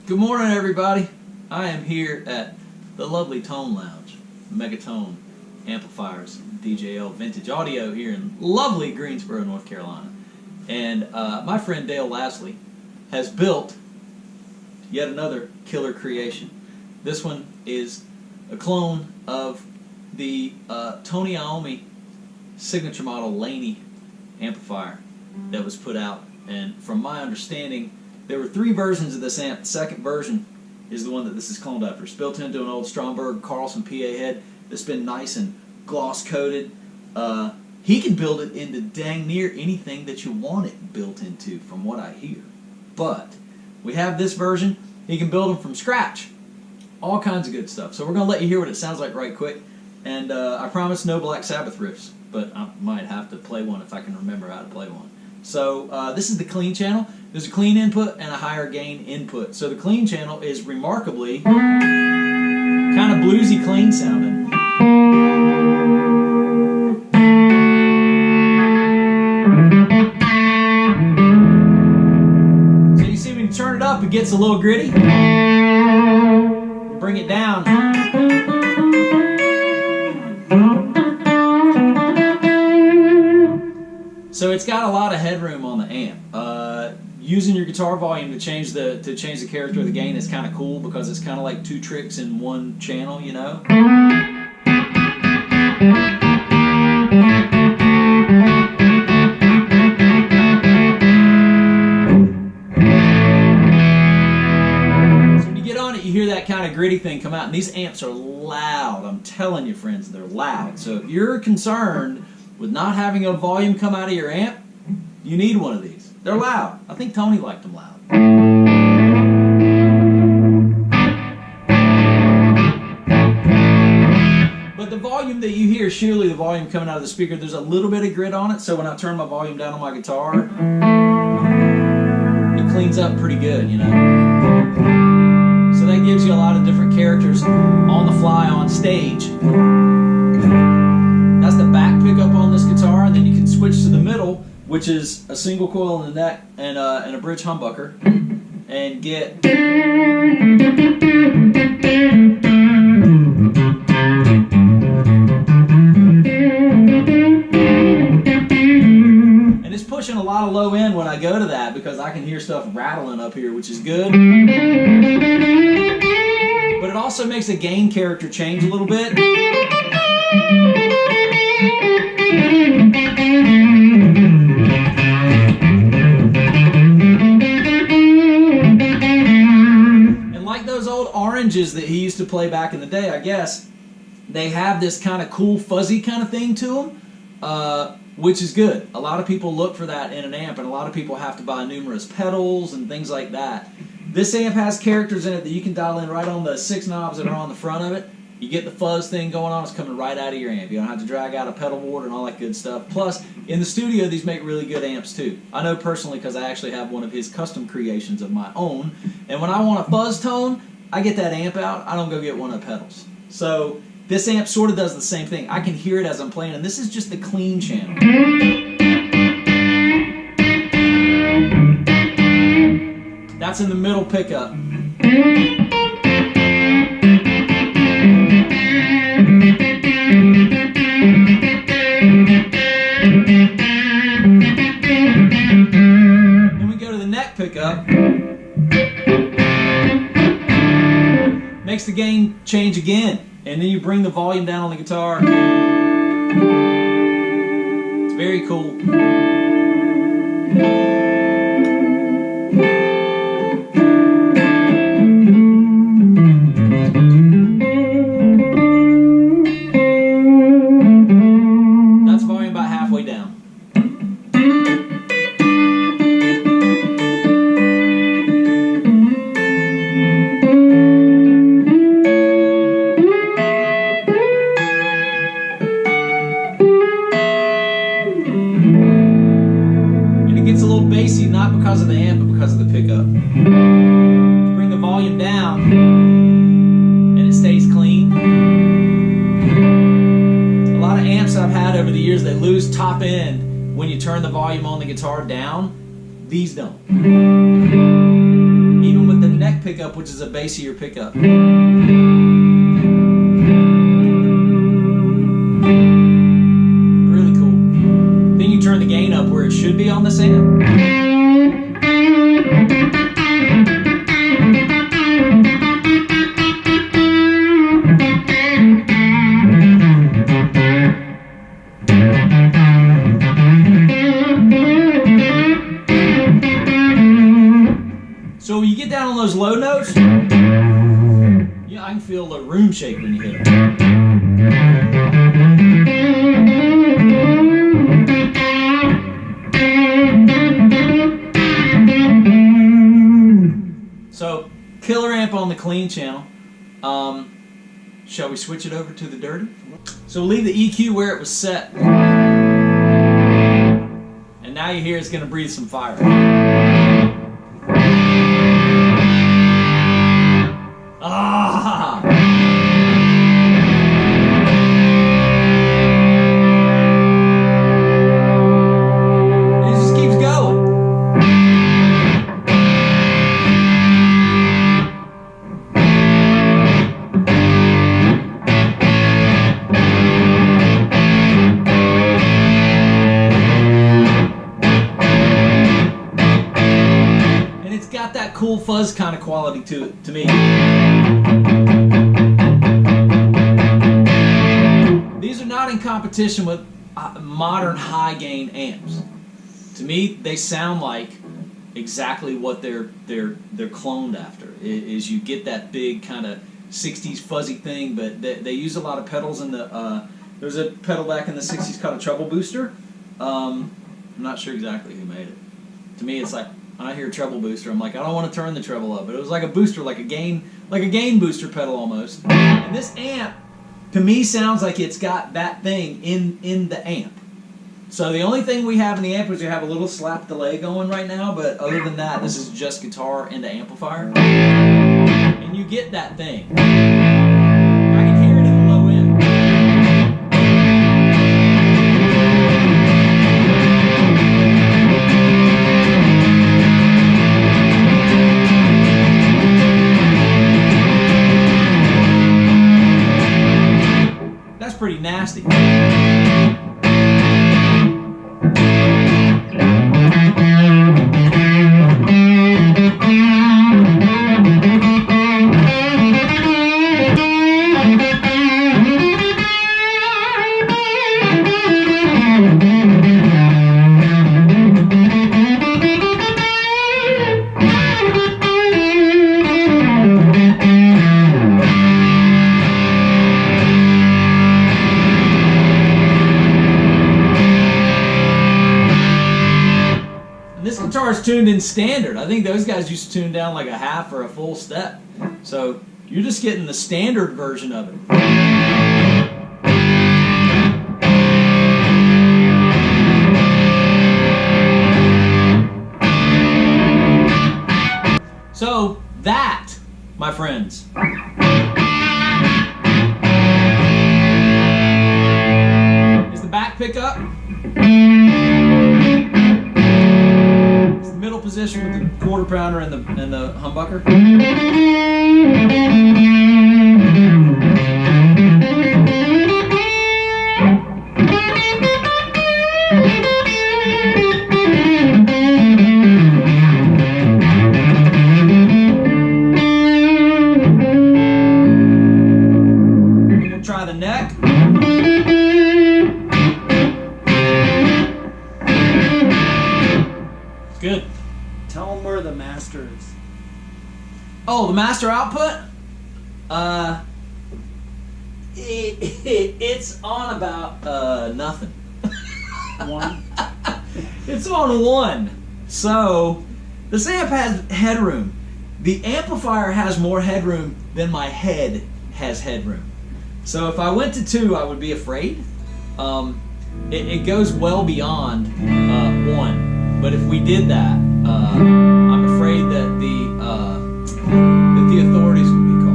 Good morning, everybody. I am here at the lovely Tone Lounge, MegaTone amplifiers, DJL vintage audio here in lovely Greensboro, North Carolina. And my friend Dale Lasley has built yet another killer creation. This one is a clone of the Tony Iommi signature model Laney amplifier that was put out. And from my understanding, there were 3 versions of this amp. The second version is the one that this is cloned after. It's built into an old Stromberg Carlson PA head that's been nice and gloss coated. He can build it into dang near anything that you want it built into, from what I hear. But we have this version. He can build them from scratch. All kinds of good stuff. So we're going to let you hear what it sounds like right quick. And I promise no Black Sabbath riffs, but I might have to play one if I can remember how to play one. So this is the clean channel. There's a clean input and a higher gain input. So the clean channel is remarkably kind of bluesy clean sounding. So you see when you turn it up, it gets a little gritty. Bring it down. So it's got a lot of headroom on the amp. Using your guitar volume to change the character of the gain is kind of cool, because it's kind of like 2 tricks in one channel, you know. So when you get on it, you hear that kind of gritty thing come out, and these amps are loud. I'm telling you, friends, they're loud. So if you're concerned with not having a volume come out of your amp, you need one of these. They're loud. I think Tony liked them loud. But the volume that you hear is surely the volume coming out of the speaker. There's a little bit of grit on it, so when I turn my volume down on my guitar, it cleans up pretty good, you know. So that gives you a lot of different characters on the fly on stage. That's the back pickup on this guitar, and then you can switch to the middle, which is a single coil in the neck and a bridge humbucker, and get and it's pushing a lot of low end when I go to that, because I can hear stuff rattling up here, which is good. But it also makes the gain character change a little bit. And like those old oranges that he used to play back in the day, I guess, they have this kind of cool fuzzy kind of thing to them, which is good. A lot of people look for that in an amp, and a lot of people have to buy numerous pedals and things like that. This amp has characters in it that you can dial in right on the 6 knobs that are on the front of it. You get the fuzz thing going on, it's coming right out of your amp. You don't have to drag out a pedal board and all that good stuff. Plus, in the studio, these make really good amps too. I know personally, because I actually have one of his custom creations of my own. And when I want a fuzz tone, I get that amp out. I don't go get one of the pedals. So this amp sort of does the same thing. I can hear it as I'm playing, and this is just the clean channel. That's in the middle pickup. Then we go to the neck pickup. Makes the gain change again. And then you bring the volume down on the guitar. It's very cool. That's volume about halfway down. Bassy, not because of the amp, but because of the pickup. You bring the volume down, and it stays clean. A lot of amps I've had over the years, they lose top end when you turn the volume on the guitar down. These don't. Even with the neck pickup, which is a bassier pickup. Really cool. Then you turn the gain up where it should be on this amp. So when you get down on those low notes, yeah, I can feel the room shake when you hit them. So, killer amp on the clean channel. Shall we switch it over to the dirty? So leave the EQ where it was set. And now you hear it's going to breathe some fire. Ah! It just keeps going. And it's got that cool fuzz kind of quality to it, to me. These are not in competition with modern high gain amps. To me, they sound like exactly what they're cloned after. Is you get that big kind of 60s fuzzy thing, but they use a lot of pedals in the. There's a pedal back in the 60s called a treble booster. I'm not sure exactly who made it. To me, it's like when I hear treble booster, I'm like, I don't want to turn the treble up, but it was like a booster, like a gain booster pedal almost. And this amp, to me, sounds like it's got that thing in the amp. So the only thing we have in the amp is we have a little slap delay going right now, but other than that, this is just guitar and the amplifier. And you get that thing. I can hear it in the low end. That's pretty nasty. This guitar is tuned in standard. I think those guys used to tune down like a half or a full step. So you're just getting the standard version of it. So that, my friends, is the back pickup. Middle position with the quarter pounder and the humbucker. We'll try the neck. Good. Tell them where the master is. Oh, the master output? It's on about nothing. One. It's on 1. So this amp has headroom. The amplifier has more headroom than my head has headroom. So if I went to 2, I would be afraid. It goes well beyond 1. But if we did that, I'm afraid that the authorities would be called.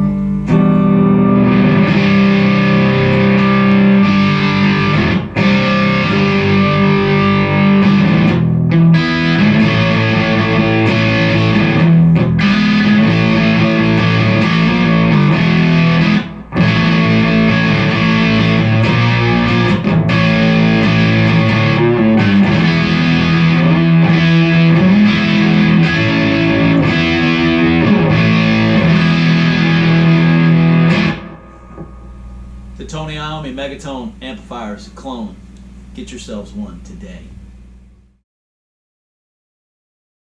The Tony Iommi MegaTone amplifiers clone. Get yourselves one today.